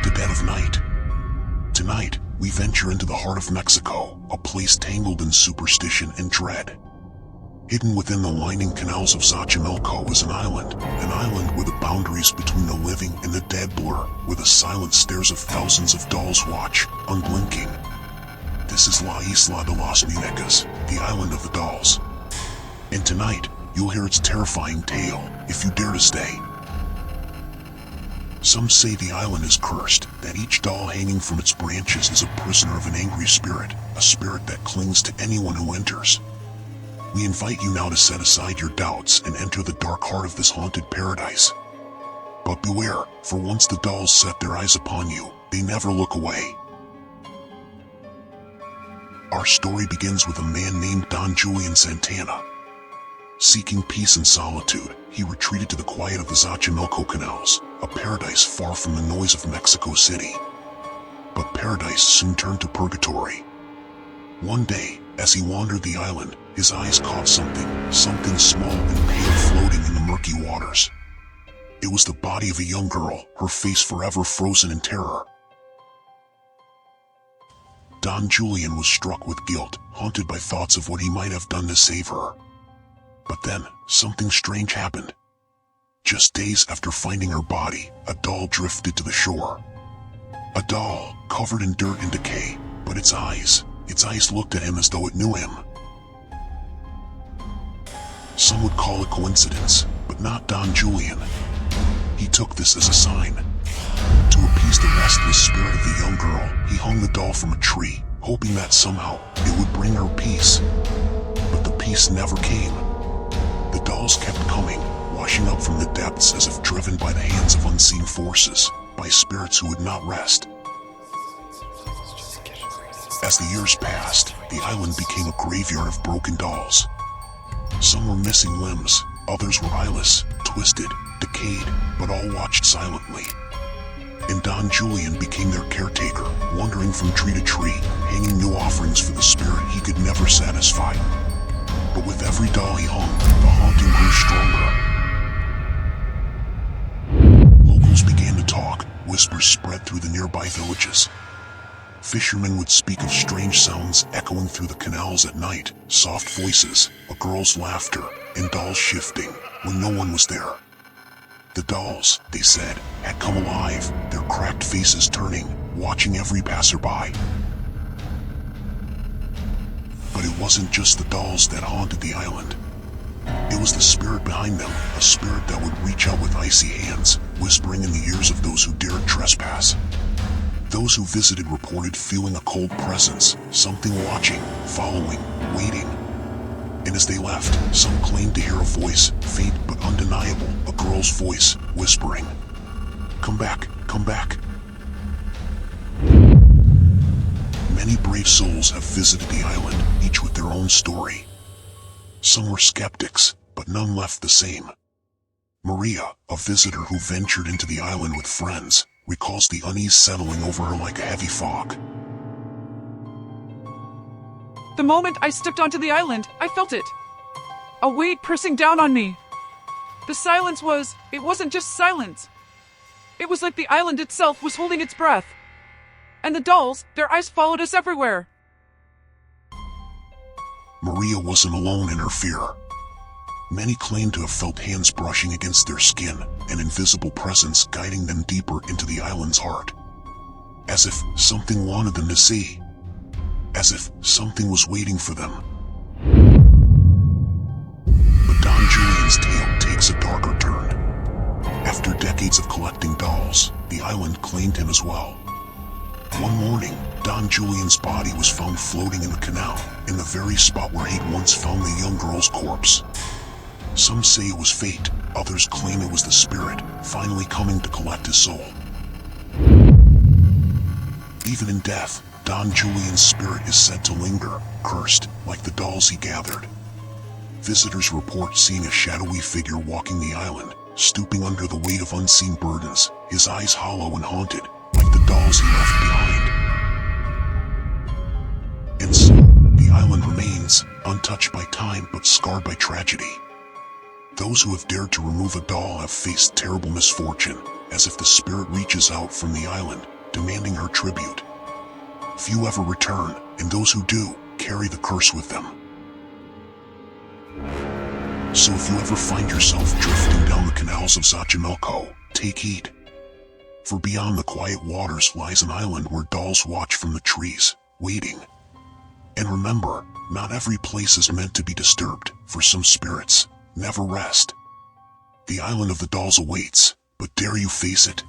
the dead of night. Tonight, we venture into the heart of Mexico, a place tangled in superstition and dread. Hidden within the winding canals of Xochimilco is an island where the boundaries between the living and the dead blur, where the silent stares of thousands of dolls watch, unblinking. This is La Isla de las Muñecas, the island of the dolls. And tonight, you'll hear its terrifying tale, if you dare to stay. Some say the island is cursed, that each doll hanging from its branches is a prisoner of an angry spirit, a spirit that clings to anyone who enters. We invite you now to set aside your doubts and enter the dark heart of this haunted paradise. But beware, for once the dolls set their eyes upon you, they never look away. Our story begins with a man named Don Julian Santana. Seeking peace and solitude, he retreated to the quiet of the Xochimilco canals, a paradise far from the noise of Mexico City. But paradise soon turned to purgatory. One day, as he wandered the island, his eyes caught something small and pale floating in the murky waters. It was the body of a young girl, her face forever frozen in terror. Don Julian was struck with guilt, haunted by thoughts of what he might have done to save her. But then, something strange happened. Just days after finding her body, a doll drifted to the shore. A doll, covered in dirt and decay, but its eyes looked at him as though it knew him. Some would call it coincidence, but not Don Julian. He took this as a sign. To appease the restless spirit of the young girl, he hung the doll from a tree, hoping that somehow it would bring her peace. But the peace never came. The dolls kept coming, washing up from the depths as if driven by the hands of unseen forces, by spirits who would not rest. As the years passed, the island became a graveyard of broken dolls. Some were missing limbs, others were eyeless, twisted, decayed, but all watched silently. And Don Julian became their caretaker, wandering from tree to tree, hanging new offerings for the spirit he could never satisfy. But with every doll he hung, the haunting grew stronger. Locals began to talk, whispers spread through the nearby villages. Fishermen would speak of strange sounds echoing through the canals at night, soft voices, a girl's laughter, and dolls shifting when no one was there. The dolls, they said, had come alive, their cracked faces turning, watching every passerby. But it wasn't just the dolls that haunted the island. It was the spirit behind them, a spirit that would reach out with icy hands, whispering in the ears of those who dared trespass. Those who visited reported feeling a cold presence, something watching, following, waiting. And as they left, some claimed to hear a voice, faint but undeniable, a girl's voice, whispering, "Come back, come back." Many brave souls have visited the island, each with their own story. Some were skeptics, but none left the same. Maria, a visitor who ventured into the island with friends, recalls the unease settling over her like a heavy fog. The moment I stepped onto the island, I felt it. A weight pressing down on me. The silence it wasn't just silence. It was like the island itself was holding its breath. And the dolls, their eyes followed us everywhere. Maria wasn't alone in her fear. Many claimed to have felt hands brushing against their skin, an invisible presence guiding them deeper into the island's heart. As if something wanted them to see. As if something was waiting for them. But Don Julian's tale takes a darker turn. After decades of collecting dolls, the island claimed him as well. One morning, Don Julian's body was found floating in the canal, in the very spot where he'd once found the young girl's corpse. Some say it was fate, others claim it was the spirit, finally coming to collect his soul. Even in death, Don Julian's spirit is said to linger, cursed, like the dolls he gathered. Visitors report seeing a shadowy figure walking the island, stooping under the weight of unseen burdens, his eyes hollow and haunted, like the dolls he left behind. And so, the island remains, untouched by time but scarred by tragedy. Those who have dared to remove a doll have faced terrible misfortune, as if the spirit reaches out from the island, demanding her tribute. Few ever return, and those who do carry the curse with them. So if you ever find yourself drifting down the canals of Xochimilco, take heed. For beyond the quiet waters lies an island where dolls watch from the trees, waiting. And remember, not every place is meant to be disturbed, for some spirits never rest. The island of the dolls awaits, but dare you face it